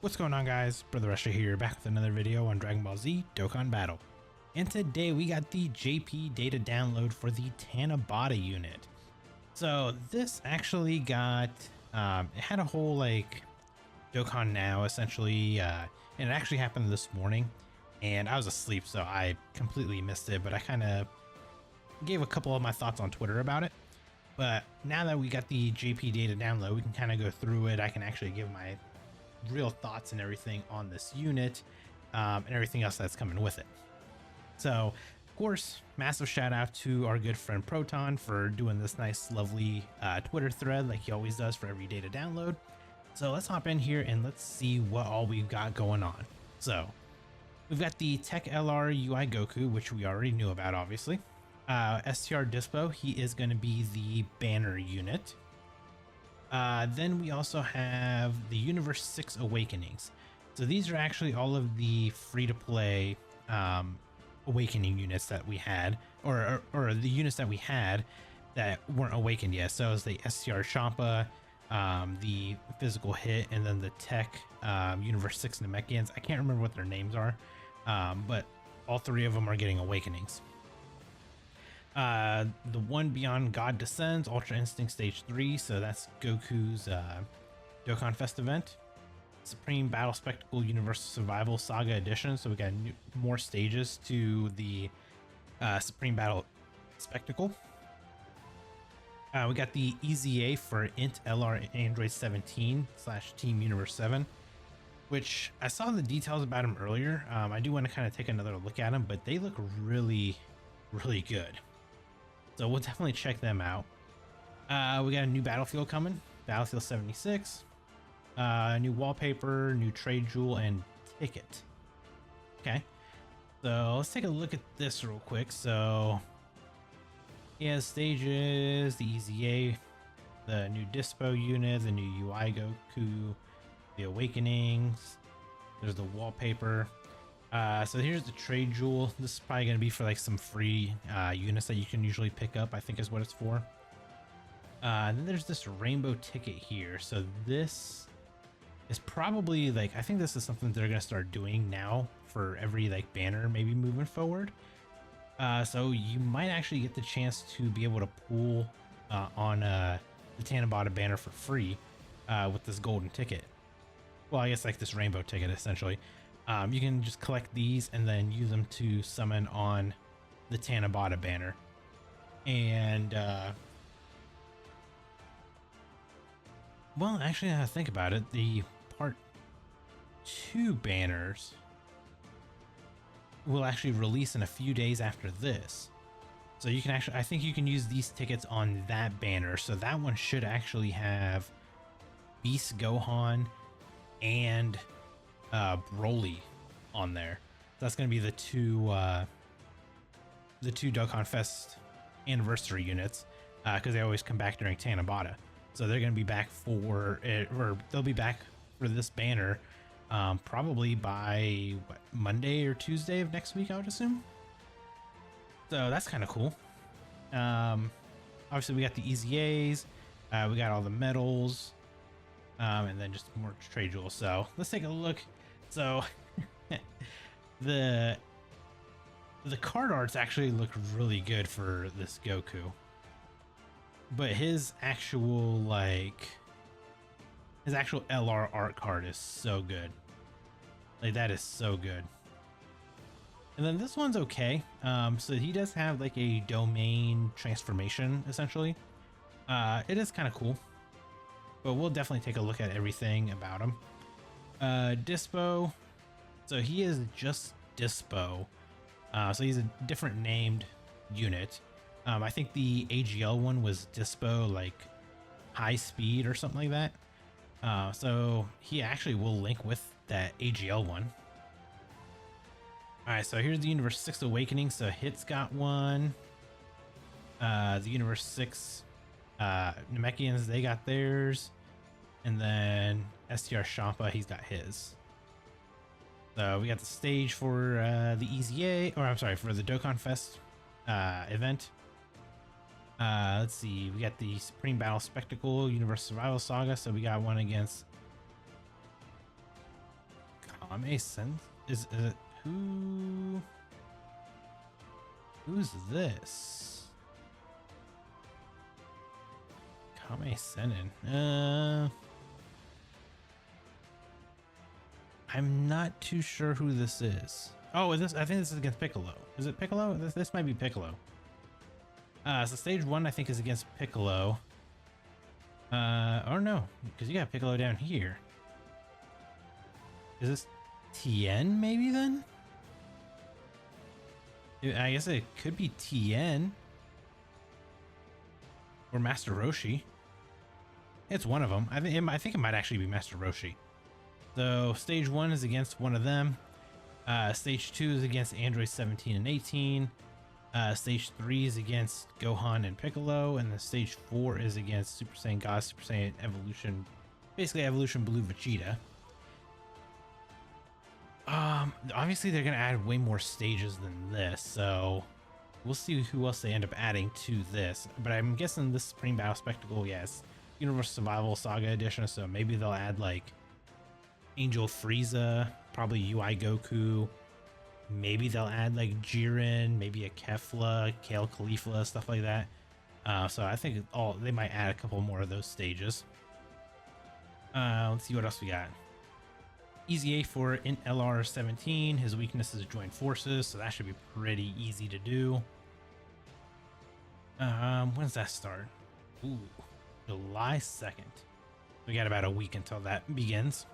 What's going on, guys? Brother Rusher here, back with another video on Dragon Ball Z Dokkan Battle. And today we got the JP data download for the TANABATA unit. So this actually got, it had a whole like Dokkan Now essentially, and it actually happened this morning. And I was asleep, so I completely missed it, but I kind of gave a couple of my thoughts on Twitter about it. But now that we got the JP data download, we can kind of go through it. I can actually give my real thoughts and everything on this unit and everything else that's coming with it. So of course, massive shout out to our good friend Proton for doing this nice lovely Twitter thread like he always does for every data download. So let's hop in here and let's see what all we've got going on. So we've got the TEQ LR UI GOKU, which we already knew about, obviously. STR Dispo, he is going to be the banner unit. Then we also have the Universe 6 Awakenings. So these are actually all of the free-to-play awakening units that we had, or the units that we had that weren't awakened yet. So it's the STR Champa, the Physical Hit, and then the TEQ Universe 6 Namekians. I can't remember what their names are, but all three of them are getting awakenings. The one Beyond God Descends, Ultra Instinct Stage 3, so that's Goku's Dokkan Fest event. Supreme Battle Spectacle Universal Survival Saga Edition, so we got more stages to the Supreme Battle Spectacle. We got the EZA for Int LR Android 17 / Team Universe 7, which I saw the details about them earlier. I do want to kind of take another look at them, but they look really, really good. So we'll definitely check them out. We got a new battlefield coming, Battlefield 76. New wallpaper, new trade jewel, and ticket. Okay, so let's take a look at this real quick. So he has stages, the EZA, the new Dispo unit, the new UI Goku, the Awakenings. There's the wallpaper. So here's the trade jewel. This is probably going to be for like some free units that you can usually pick up, I think is what it's for. And then there's this rainbow ticket here. So this is probably like, I think this is something they're going to start doing now for every like banner maybe moving forward. So you might actually get the chance to be able to pull on the TANABATA banner for free with this golden ticket. Well, I guess like this rainbow ticket essentially. You can just collect these and then use them to summon on the TANABATA banner. And, well, actually, now that I think about it, the Part 2 banners will actually release in a few days after this. So you can actually, I think you can use these tickets on that banner. So that one should actually have Beast Gohan and Broly on there. That's going to be the two Dokkan Fest anniversary units, because they always come back during TANABATA. So they're going to be back for it, or they'll be back for this banner probably by what, Monday or Tuesday of next week, I would assume. So that's kind of cool. Obviously we got the EZAs, we got all the medals, and then just more trade jewels. So let's take a look. So the card arts actually look really good for this Goku, but his actual LR art card is so good. Like, that is so good. And then this one's okay. So he does have like a domain transformation essentially. It is kind of cool, but we'll definitely take a look at everything about him. Dispo, so he is just Dispo, so he's a different named unit. I think the AGL one was Dispo like high speed or something like that, so he actually will link with that AGL one. Alright, so here's the Universe 6 Awakening. So Hit's got one, the Universe 6 Namekians, they got theirs. And then STR Champa, he's got his. So we got the stage for the EZA, or I'm sorry, for the Dokkan Fest event. Let's see, we got the Supreme Battle Spectacle Universal Survival Saga. So we got one against Kame Sen is it who's this? Kame Senin. I'm not too sure who this is. Oh, is this? I think this is against Piccolo. Is it Piccolo? This might be Piccolo. So stage 1 I think is against Piccolo. Or no, because you got Piccolo down here. Is this Tien maybe then? I guess it could be Tien. Or Master Roshi. It's one of them. I think it might actually be Master Roshi. So stage 1 is against one of them. Stage 2 is against Android 17 and 18. Stage 3 is against Gohan and Piccolo, and then stage 4 is against Super Saiyan God, Super Saiyan Evolution, basically Evolution Blue Vegeta. Obviously they're gonna add way more stages than this, so we'll see who else they end up adding to this. But I'm guessing this Supreme Battle Spectacle, yes, Universal Survival Saga Edition, so maybe they'll add like Angel Frieza, probably UI Goku. Maybe they'll add like Jiren, maybe a Kefla, Kale Khalifa, stuff like that. So I think they might add a couple more of those stages. Let's see what else we got. Easy A for Int LR17. His weakness is joint forces, so that should be pretty easy to do. When does that start? Ooh, July 2nd. We got about a week until that begins.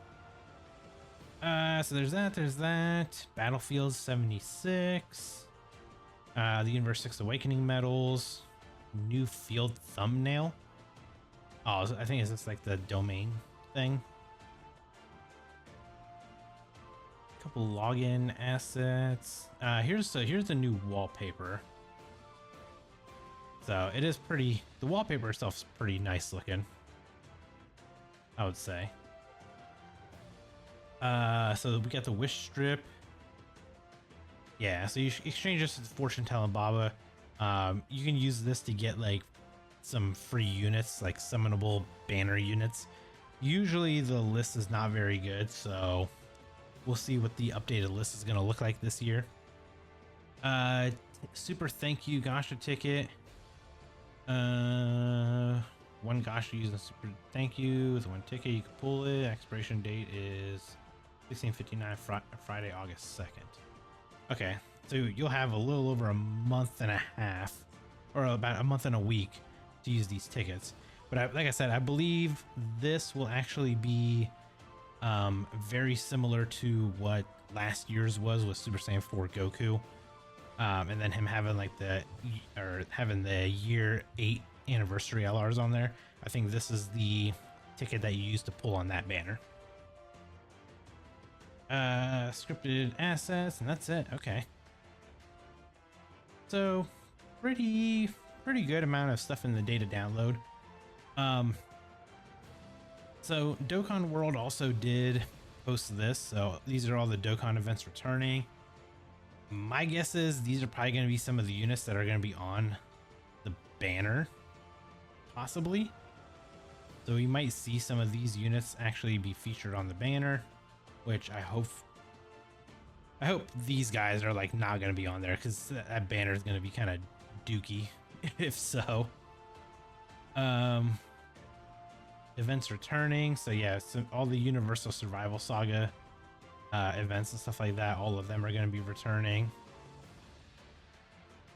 So there's that. Battlefield 76. The Universe 6 Awakening medals. New field thumbnail. Oh, I think it's just like the domain thing. Couple login assets. Here's the new wallpaper. So it is pretty. The wallpaper itself is pretty nice looking, I would say. So we got the wish strip. Yeah, so you exchange this with Fortune Telling Baba. You can use this to get like some free units, like summonable banner units. Usually the list is not very good, so we'll see what the updated list is going to look like this year. Super thank you Gasha ticket. One Gasha using super thank you with one ticket. You can pull it. Expiration date is 16:59 Friday, August 2nd. Okay, so you'll have a little over a month and a half, or about a month and a week to use these tickets. But like I said, I believe this will actually be very similar to what last year's was with Super Saiyan 4 Goku, and then him having like having the year 8 anniversary LRs on there. I think this is the ticket that you use to pull on that banner. Scripted assets, and that's it. Okay, so pretty good amount of stuff in the data download. So Dokkan World also did post this, so these are all the Dokkan events returning. My guess is these are probably going to be some of the units that are going to be on the banner, possibly. So we might see some of these units actually be featured on the banner, which I hope these guys are like not going to be on there, because that banner is going to be kind of dookie if so. Events returning, so yeah, so all the Universal Survival Saga events and stuff like that, all of them are going to be returning.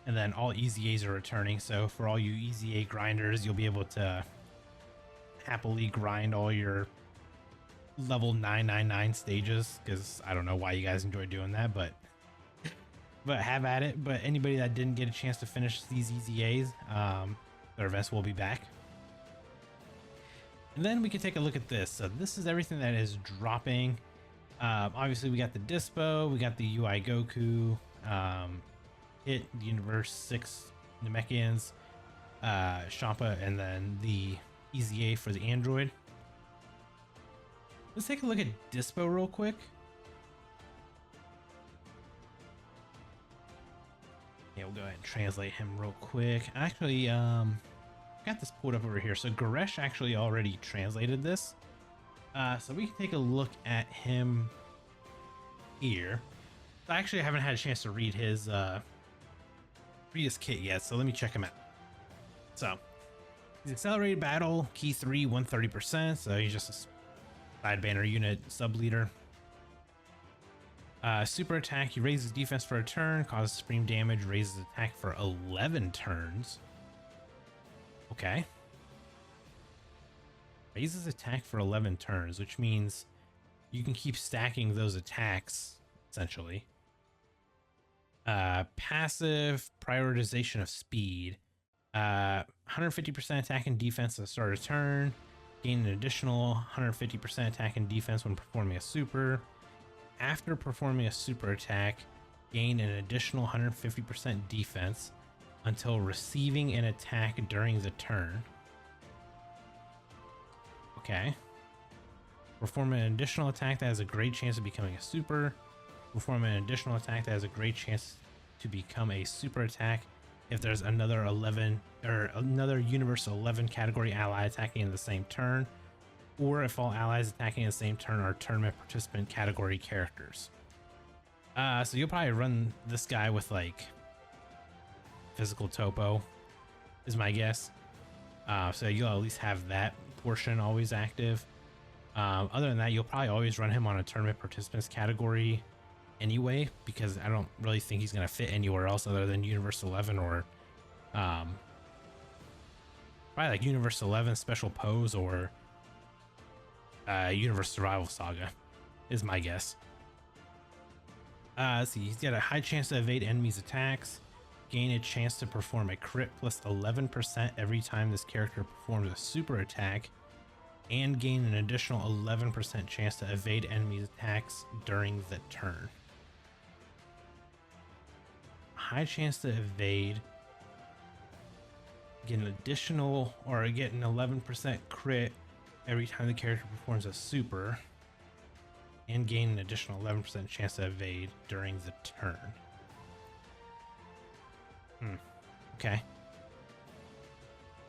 And then all Easy A's are returning, so for all you Easy A grinders, you'll be able to happily grind all your level 999 stages, because I don't know why you guys enjoy doing that, but have at it. But anybody that didn't get a chance to finish these Easy A's, their events will be back. And then we can take a look at this. So this is everything that is dropping. Obviously we got the Dispo, we got the UI Goku, Hit, the Universe 6 Namekians, Champa, and then the Easy A for the Android. Let's take a look at Dispo real quick. Yeah, we'll go ahead and translate him real quick. Actually, got this pulled up over here. So Goresh actually already translated this. So we can take a look at him here. So actually, I haven't had a chance to read his kit yet, so let me check him out. So he's accelerated battle, key 3, 130%. So he's just a side banner unit sub leader. Super attack, he raises defense for a turn, causes supreme damage, raises attack for 11 turns. Okay. Raises attack for 11 turns, which means you can keep stacking those attacks, essentially. Passive prioritization of speed. 150% attack and defense at the start of turn. Gain an additional 150% attack and defense when performing a super. After performing a super attack, gain an additional 150% defense until receiving an attack during the turn. Okay. Perform an additional attack that has a great chance of becoming a super. Perform an additional attack that has a great chance to become a super attack if there's another 11 or another Universal 11 category ally attacking in the same turn, or if all allies attacking in the same turn are tournament participant category characters. So you'll probably run this guy with like physical topo, is my guess. So you'll at least have that portion always active. Other than that, you'll probably always run him on a tournament participants category anyway, because I don't really think he's going to fit anywhere else other than Universal 11 or probably like Universal 11 Special Pose or Universe Survival Saga is my guess. Let's see, he's got a high chance to evade enemies' attacks, gain a chance to perform a crit plus 11% every time this character performs a super attack, and gain an additional 11% chance to evade enemies' attacks during the turn. High chance to evade, get an additional or get an 11% crit every time the character performs a super, and gain an additional 11% chance to evade during the turn. Okay.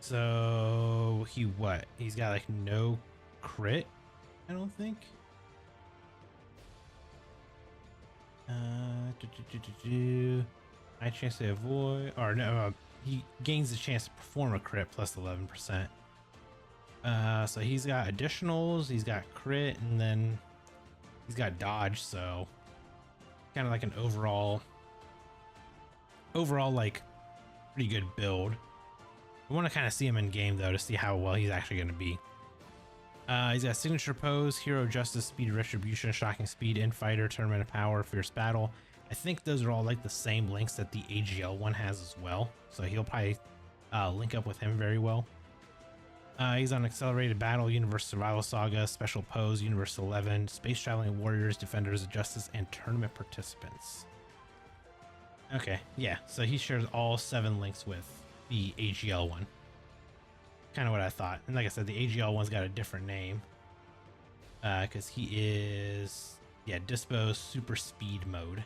So he what? He's got like no crit, I don't think. High chance to avoid, or no, he gains the chance to perform a crit plus 11%. So he's got additionals, he's got crit, and then he's got dodge, so kind of like an overall like pretty good build. I want to kind of see him in game though to see how well he's actually going to be. He's got signature pose, hero justice, speed retribution, shocking speed, infighter, tournament of power, fierce battle. I think those are all like the same links that the AGL one has as well, so he'll probably link up with him very well. He's on accelerated battle, universe survival saga, special pose, universe 11, space traveling warriors, defenders of justice, and tournament participants. Okay, yeah, so he shares all 7 links with the AGL one. Kind of what I thought. And like I said, the AGL one's got a different name. Because he is, yeah, Dispo Super Speed Mode.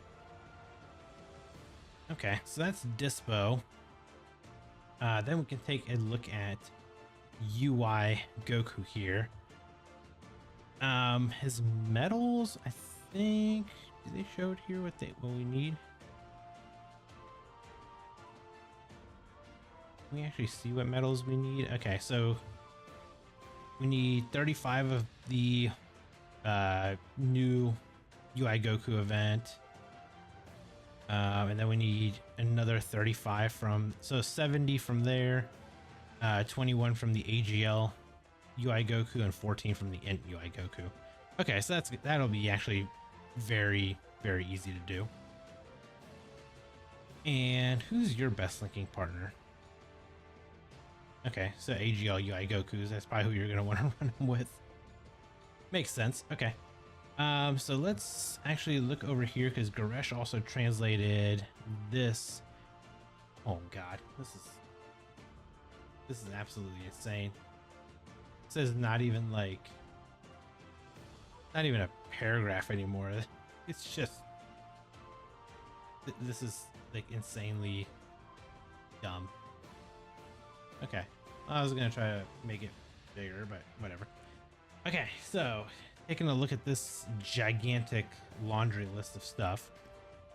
Okay, so that's Dispo. Then we can take a look at UI Goku here. His medals, I think, did they show it here what we need? Can we actually see what medals we need? Okay, so we need 35 of the new UI Goku event. And then we need another 35 from, so 70 from there, 21 from the AGL UI Goku, and 14 from the Int UI Goku. Okay, so that'll be actually very, very easy to do. And who's your best linking partner? Okay, so AGL UI Gokus, that's probably who you're going to want to run them with. Makes sense. Okay. So let's actually look over here because Goresh also translated this. Oh god, this is absolutely insane. It says not even a paragraph anymore. It's just, this is like insanely dumb. Okay, I was gonna try to make it bigger, but whatever. Okay, so taking a look at this gigantic laundry list of stuff.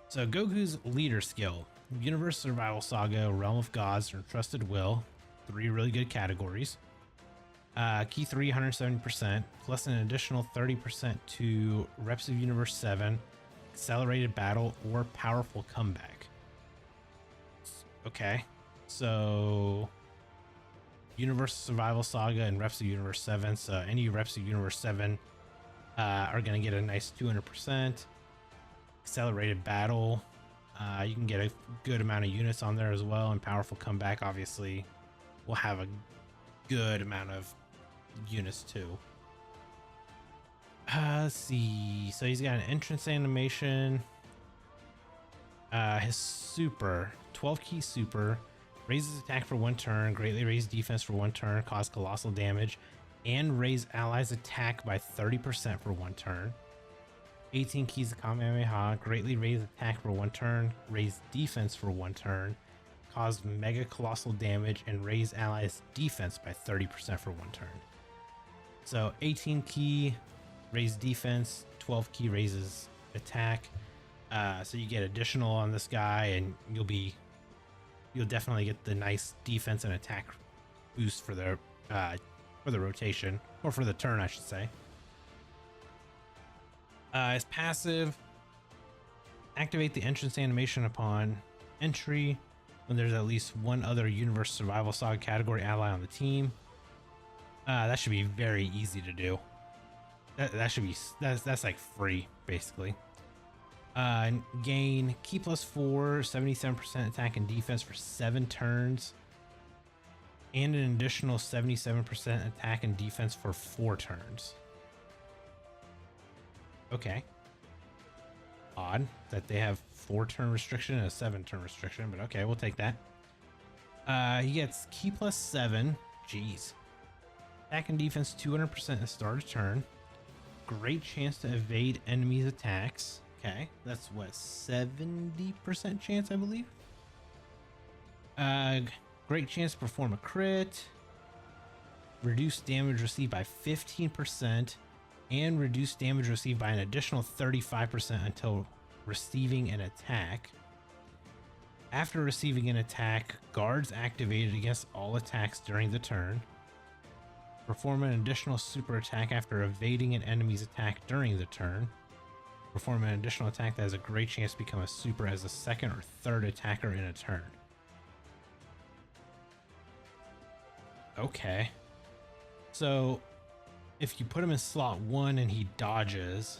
So Goku's leader skill, Universe Survival Saga, Realm of Gods, or Trusted Will, 3 really good categories. Key 3, 170%, plus an additional 30% to Reps of Universe 7, Accelerated Battle, or Powerful Comeback. Okay, so Universe Survival Saga and Reps of Universe 7, so any Reps of Universe 7 are going to get a nice 200%. Accelerated Battle, you can get a good amount of units on there as well, and Powerful Comeback obviously will have a good amount of units too. Let's see, so he's got an entrance animation. His super 12 key super raises attack for 1 turn, greatly raise defense for 1 turn, cause colossal damage, and raise allies attack by 30% for 1 turn. 18 keys of Kamehameha, greatly raise attack for 1 turn, raise defense for 1 turn, cause mega colossal damage, and raise allies defense by 30% for 1 turn. So 18 key raise defense, 12 key raises attack. So you get additional on this guy, and you'll definitely get the nice defense and attack boost for the rotation, or for the turn, I should say. His passive, activate the entrance animation upon entry when there's at least 1 other Universe Survival Saga category ally on the team. That should be very easy to do. That's like free, basically. Gain key plus 4, 77% attack and defense for 7 turns, and an additional 77% attack and defense for 4 turns. Okay. Odd that they have 4 turn restriction and a 7 turn restriction, but okay, we'll take that. He gets key plus 7. Jeez. Attack and defense 200% at the start of turn. Great chance to evade enemies' attacks. Okay, that's what, 70% chance, I believe. Great chance to perform a crit. Reduce damage received by 15%, and reduce damage received by an additional 35% until receiving an attack. After receiving an attack, guards activated against all attacks during the turn. Perform an additional super attack after evading an enemy's attack during the turn. Perform an additional attack that has a great chance to become a super as a 2nd or 3rd attacker in a turn. Okay. So if you put him in slot 1 and he dodges,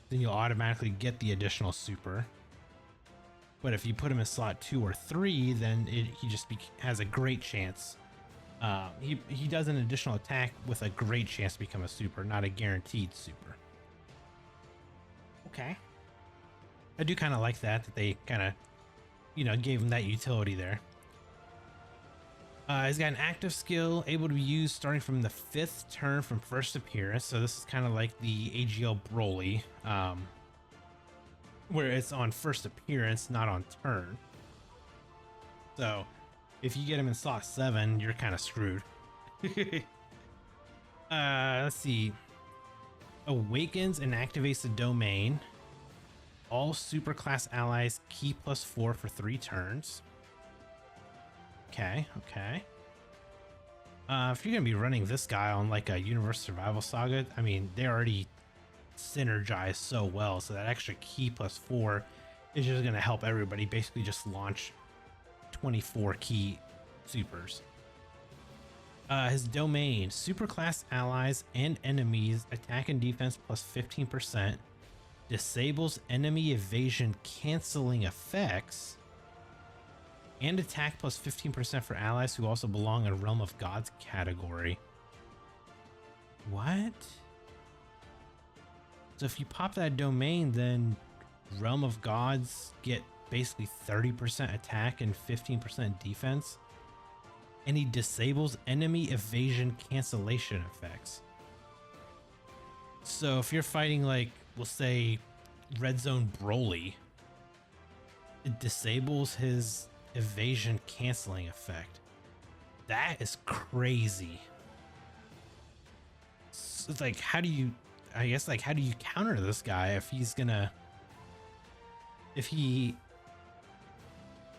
then you'll automatically get the additional super. But if you put him in slot 2 or 3, then he just has a great chance. He does an additional attack with a great chance to become a super, not a guaranteed super. Okay. I do kind of like that they kind of, gave him that utility there. He's got an active skill able to be used starting from the 5th turn from first appearance. So this is kind of like the AGL Broly, where it's on first appearance, not on turn. So if you get him in slot 7, you're kind of screwed. Let's see. Awakens and activates the domain. All superclass allies key plus 4 for 3 turns. Okay. If you're gonna be running this guy on like a Universe Survival Saga, I mean, they already synergize so well, so that extra key plus 4 is just gonna help everybody basically just launch 24 key supers. His domain, superclass allies and enemies attack and defense plus 15%, disables enemy evasion canceling effects, and attack plus 15% for allies who also belong in Realm of Gods category. What? So if you pop that domain, then Realm of Gods get basically 30% attack and 15% defense, and he disables enemy evasion cancellation effects. So if you're fighting, like, we'll say Red Zone Broly, it disables his evasion canceling effect. That is crazy. So it's like, how do you I guess, like, how do you counter this guy if he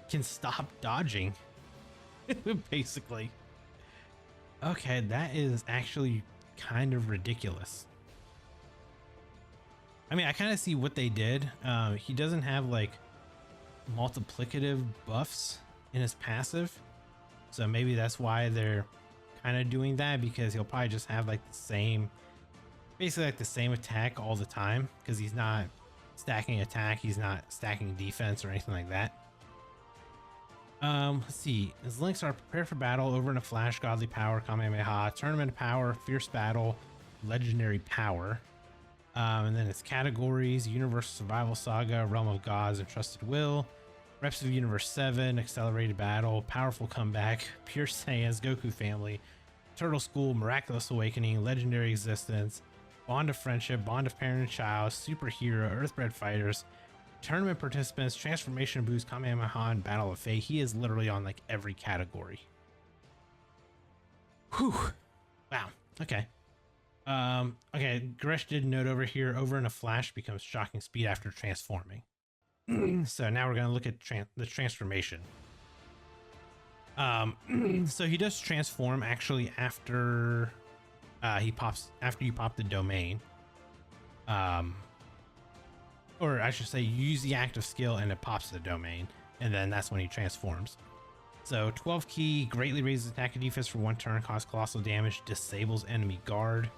can stop dodging? Basically. Okay, that is actually kind of ridiculous. I mean, I kind of see what they did. He doesn't have like multiplicative buffs in his passive, so maybe that's why they're kind of doing that, because he'll probably just have like the same, basically like the same attack all the time, because he's not stacking attack, he's not stacking defense or anything like that. Let's see. His links are prepare for battle, over in a flash, godly power, Kamehameha, tournament power, fierce battle, legendary power. And then it's categories: Universal Survival Saga, Realm of Gods, and Trusted Will, Reps of Universe 7, Accelerated Battle, Powerful Comeback, Pure Saiyans, Goku Family, Turtle School, Miraculous Awakening, Legendary Existence, Bond of Friendship, Bond of Parent and Child, Superhero, Earthbred Fighters, Tournament Participants, Transformation Boost, Kamehameha, and Battle of Fate. He is literally on like every category. Whew. Wow. Okay. Okay, Gresh did note over here, over in a flash becomes shocking speed after transforming. So now we're going to look at the transformation. So he does transform actually after after you pop the domain. Or I should say, you use the active skill and it pops the domain, and then that's when he transforms. So 12 key, greatly raises attack and defense for 1 turn, cause colossal damage, disables enemy guard.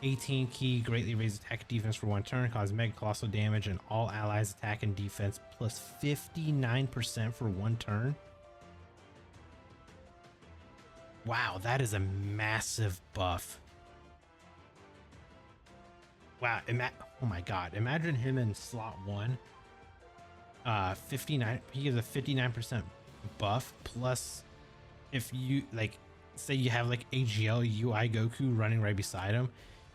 18 key, greatly raises attack and defense for 1 turn, cause mega colossal damage and all allies attack and defense plus 59% for 1 turn. Wow, that is a massive buff. Wow, oh my god, imagine him in slot 1. 59, he gives a 59% buff, plus if you like, say you have like AGL UI Goku running right beside him,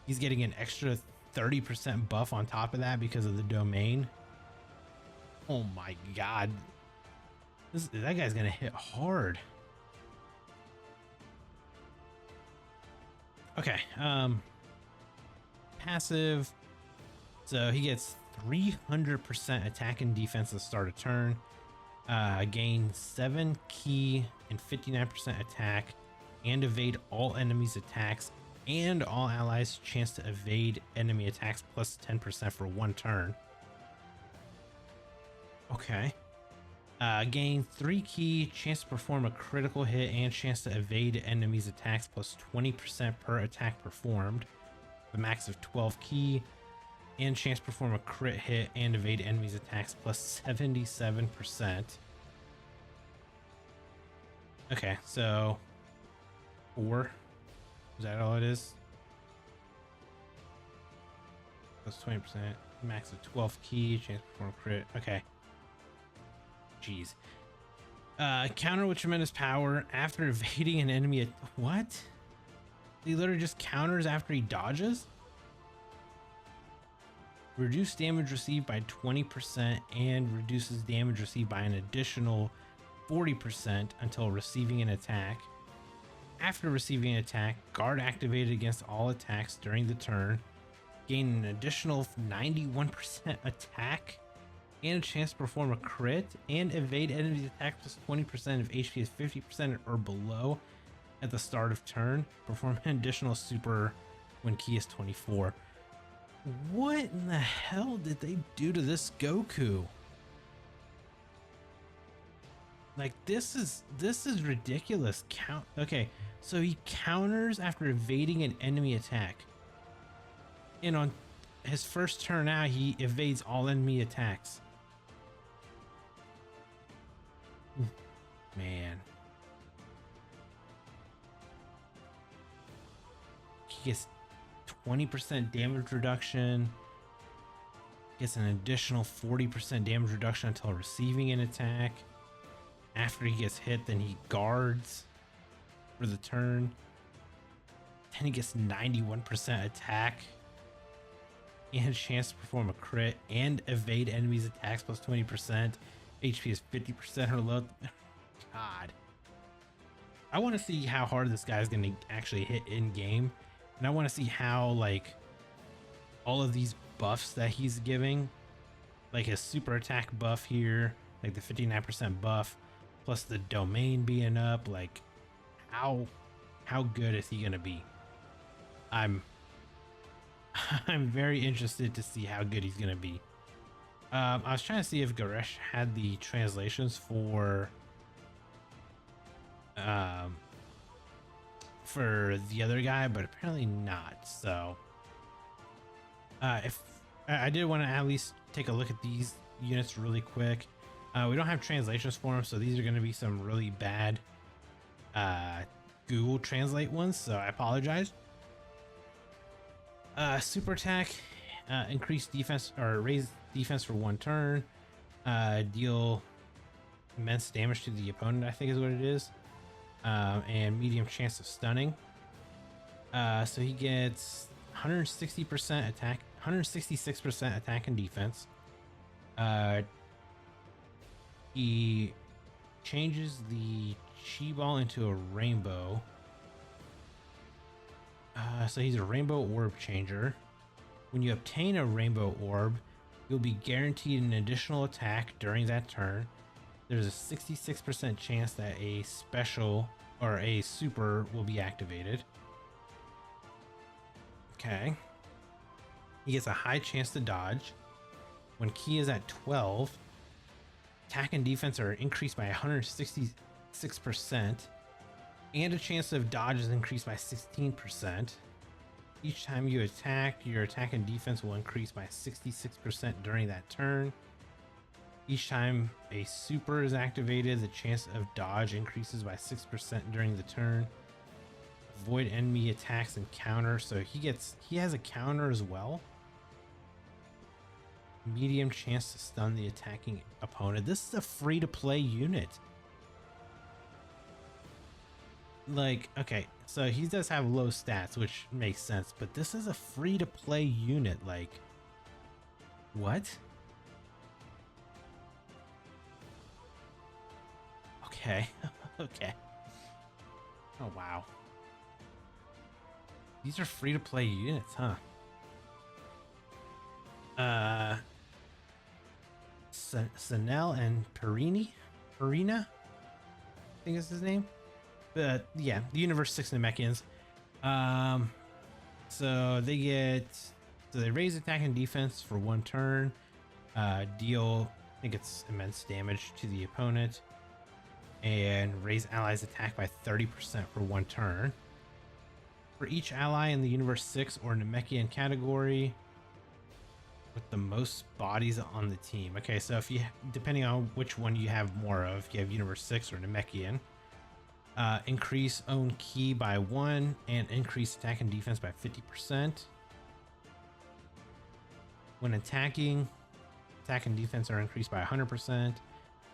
he's getting an extra 30% buff on top of that because of the domain. Oh my god, that guy's gonna hit hard. Okay, passive, so he gets 300% attack and defense at the start of turn, gain 7 key and 59% attack, and evade all enemies attacks and all allies chance to evade enemy attacks plus 10% for 1 turn. Okay. Gain 3 key, chance to perform a critical hit and chance to evade enemies attacks plus 20% per attack performed. The max of 12 key, and chance to perform a crit hit and evade enemies attacks plus 77%. Okay, so 4. Is that all it is? Plus 20%. Max of 12 key, chance to perform a crit. Okay. Jeez. Counter with tremendous power after evading an enemy. What? He literally just counters after he dodges? Reduce damage received by 20% and reduces damage received by an additional 40% until receiving an attack. After receiving an attack, guard activated against all attacks during the turn. Gain an additional 91% attack and a chance to perform a crit and evade enemies attack plus 20% if HP is 50% or below at the start of turn. Perform an additional super when key is 24. What in the hell did they do to this Goku? Like, this is ridiculous. Okay, so he counters after evading an enemy attack, and on his first turn out he evades all enemy attacks. Man, he gets 20% damage reduction, gets an additional 40% damage reduction until receiving an attack. After he gets hit, then he guards for the turn. Then he gets 91% attack and a chance to perform a crit and evade enemies attacks plus 20%. HP is 50% or low. God, I want to see how hard this guy is going to actually hit in game, and I want to see how, like, all of these buffs that he's giving, like his super attack buff here, like the 59% buff, plus the domain being up, like how good is he gonna be? I'm I'm very interested to see how good he's gonna be. I was trying to see if Garesh had the translations for the other guy, but apparently not. So if I did want to at least take a look at these units really quick. We don't have translations for them, so these are going to be some really bad Google Translate ones, so I apologize. Super attack, increase defense or raise defense for 1 turn, deal immense damage to the opponent, I think is what it is, and medium chance of stunning. So he gets 160% attack, 166% attack and defense. He changes the chi ball into a rainbow. So he's a rainbow orb changer. When you obtain a rainbow orb, you'll be guaranteed an additional attack during that turn. There's a 66% chance that a special or a super will be activated. Okay. He gets a high chance to dodge. When ki is at 12, attack and defense are increased by 166%, and a chance of dodge is increased by 16%. Each time you attack, your attack and defense will increase by 66% during that turn. Each time a super is activated, the chance of dodge increases by 6% during the turn. Avoid enemy attacks and counter, so he has a counter as well. Medium chance to stun the attacking opponent. This is a free-to-play unit. Like, okay, so he does have low stats, which makes sense, but this is a free-to-play unit. Like, what? Okay. Okay. Oh, wow. These are free-to-play units, huh? Sanel and Perina, I think is his name. But yeah, the Universe 6 Namekians. So they raise attack and defense for 1 turn. Deal, I think it's immense damage to the opponent, and raise allies attack by 30% for 1 turn. For each ally in the Universe 6 or Namekian category with the most bodies on the team. Okay, so if you, depending on which one you have more of, if you have Universe 6 or Namekian, increase own ki by 1 and increase attack and defense by 50%. When attacking, attack and defense are increased by 100%.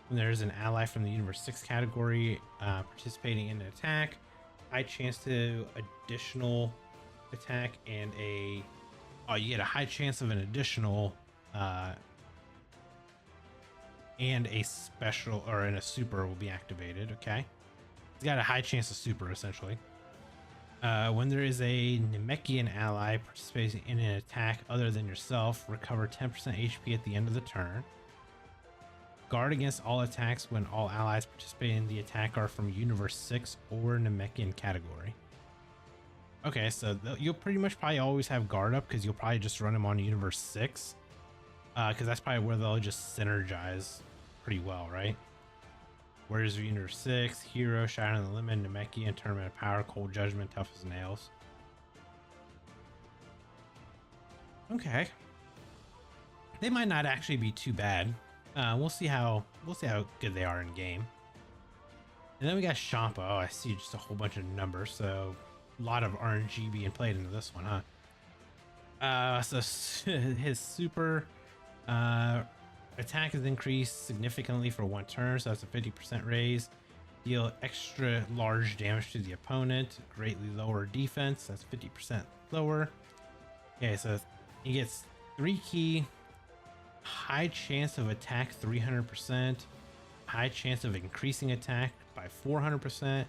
When there's an ally from the Universe 6 category participating in an attack, high chance to additional attack and you get a high chance of an additional and a special or a super will be activated. Okay, it's got a high chance of super essentially. When there is a Namekian ally participating in an attack other than yourself, recover 10% HP at the end of the turn. Guard against all attacks when all allies participating in the attack are from Universe 6 or Namekian category. Okay, so you'll pretty much probably always have guard up because you'll probably just run them on Universe 6. Because that's probably where they'll just synergize pretty well, right? Warriors of Universe 6, Hero, Shine on the Limit, Namekian, Tournament of Power, Cold Judgment, Tough as Nails. Okay. They might not actually be too bad. We'll see how good they are in game. And then we got Champa. Oh, I see just a whole bunch of numbers, so a lot of RNG being played into this one, huh? So his super attack is increased significantly for 1 turn, so that's a 50% raise. Deal extra large damage to the opponent, greatly lower defense, that's 50% lower. Okay, so he gets 3 ki, high chance of attack 300%, high chance of increasing attack by 400%,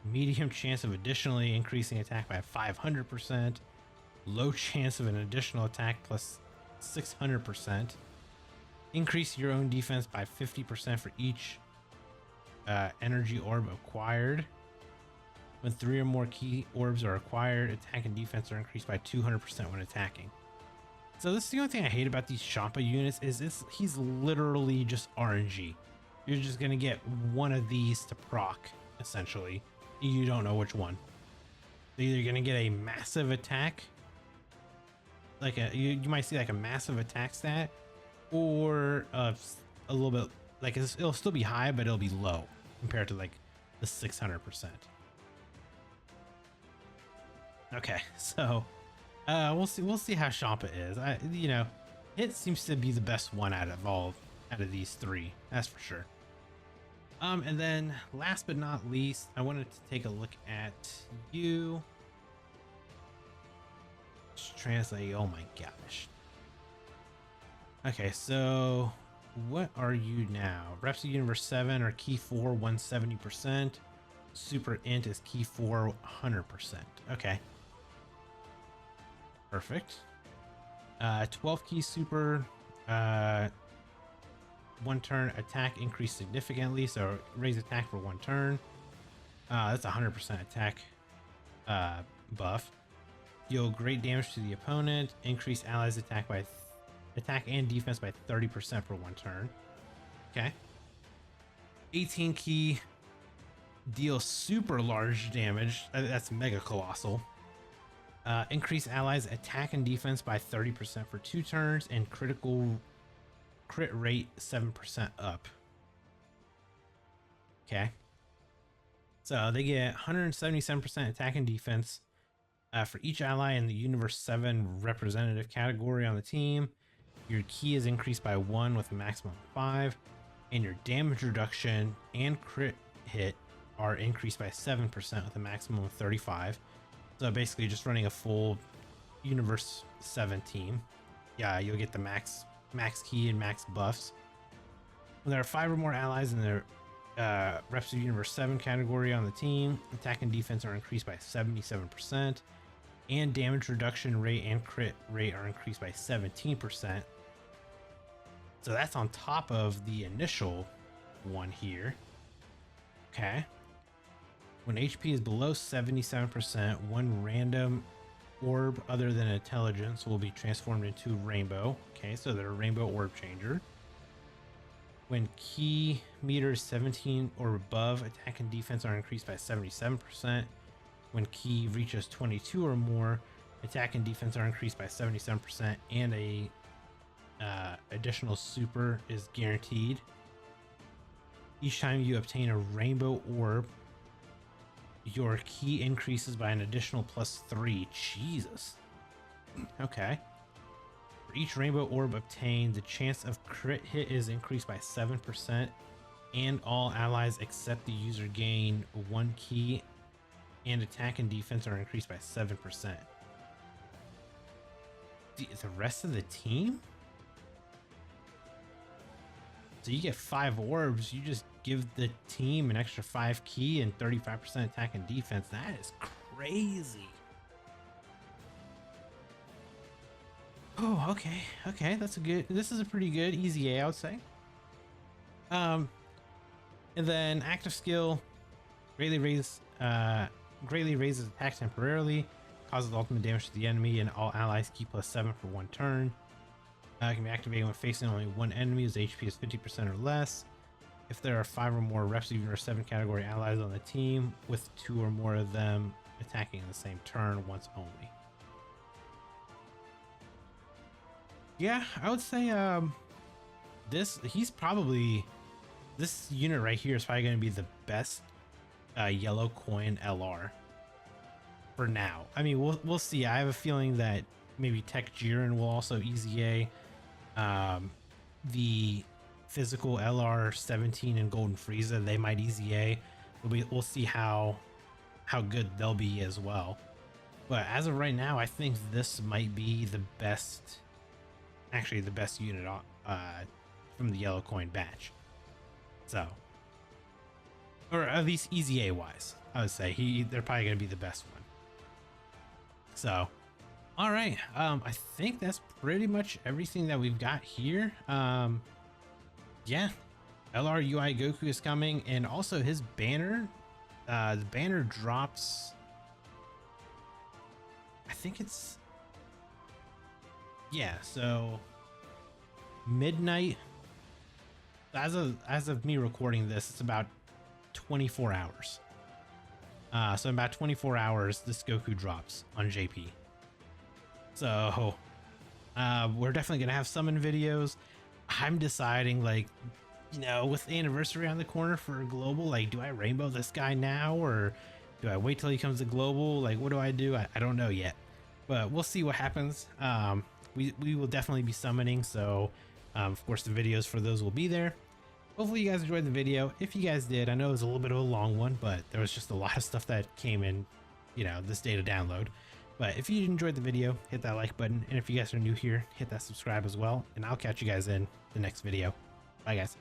medium chance of additionally increasing attack by 500%, low chance of an additional attack plus 600%. Increase your own defense by 50% for each energy orb acquired. When 3 or more key orbs are acquired, attack and defense are increased by 200% when attacking. So this is the only thing I hate about these Champa units is he's literally just RNG. You're just gonna get one of these to proc, essentially. You don't know which one. So you're gonna get a massive attack, like you might see like a massive attack stat, or a little bit like it'll still be high, but it'll be low compared to like the 600%. Okay, so we'll see how Champa is. It seems to be the best one out of these three, that's for sure. And then last but not least, I wanted to take a look at you. Just translate. Oh my gosh. Okay, so what are you now? Reps of Universe 7 are key 4 170%. Super int is key 4 100%. Okay. Perfect. 12 key super, 1 turn attack increase significantly, so raise attack for 1 turn. That's 100% attack buff. Deal great damage to the opponent. Increase allies attack and defense by 30% for 1 turn. Okay. 18 key, deal super large damage. That's mega colossal. Increase allies attack and defense by 30% for 2 turns, and crit rate 7% up. Okay. So they get 177% attack and defense for each ally in the Universe 7 representative category on the team. Your key is increased by 1 with a maximum of 5, and your damage reduction and crit hit are increased by 7% with a maximum of 35. So basically just running a full Universe 7 team. Yeah, you'll get the max key and max buffs. When there are 5 or more allies in the Reps of Universe 7 category on the team, attack and defense are increased by 77%, and damage reduction rate and crit rate are increased by 17%. So that's on top of the initial one here. Okay. When HP is below 77%, 1 random orb other than intelligence will be transformed into rainbow. Okay, so they're a rainbow orb changer. When key meters 17 or above, attack and defense are increased by 77%. When key reaches 22 or more, attack and defense are increased by 77%, and a additional super is guaranteed. Each time you obtain a rainbow orb, your key increases by an additional +3. Jesus. Okay. For each rainbow orb obtained, the chance of crit hit is increased by 7%, and all allies except the user gain 1 key, and attack and defense are increased by 7%. The rest of the team? So you get 5 orbs, you just give the team an extra 5 key and 35% attack and defense. That is crazy. Oh, okay, this is a pretty good easy A, I would say. And then active skill greatly raises attack temporarily, causes ultimate damage to the enemy and all allies, key +7 for 1 turn. Can be activated when facing only 1 enemy whose HP is 50% or less. If there are 5 or more Reps of Universe 7 category allies on the team, with 2 or more of them attacking in the same turn once only. Yeah, I would say this unit right here is probably going to be the best yellow coin LR for now. I mean, we'll see. I have a feeling that maybe TEQ Jiren will also easy A. The physical LR 17 and Golden Frieza, they might easy A. We'll see how good they'll be as well. But as of right now, I think this might be the best, actually the best unit from the yellow coin batch. So, or at least easy A wise, I would say they're probably going to be the best one. So All right, I think that's pretty much everything that we've got here. Yeah, LRUI Goku is coming, and also his banner. The banner drops. I think it's, yeah. So midnight. As of me recording this, it's about 24 hours. So in about 24 hours, this Goku drops on JP. So we're definitely gonna have summon videos. I'm deciding, like, you know, with the anniversary on the corner for global, like, do I rainbow this guy now, or do I wait till he comes to global? Like, what do I do? I don't know yet, but we'll see what happens. We will definitely be summoning, so of course the videos for those will be there. Hopefully you guys enjoyed the video. If you guys did, I know it was a little bit of a long one, but there was just a lot of stuff that came in, you know, this day to download. But if you enjoyed the video, hit that like button, and if you guys are new here, hit that subscribe as well, and I'll catch you guys in the next video. Bye guys.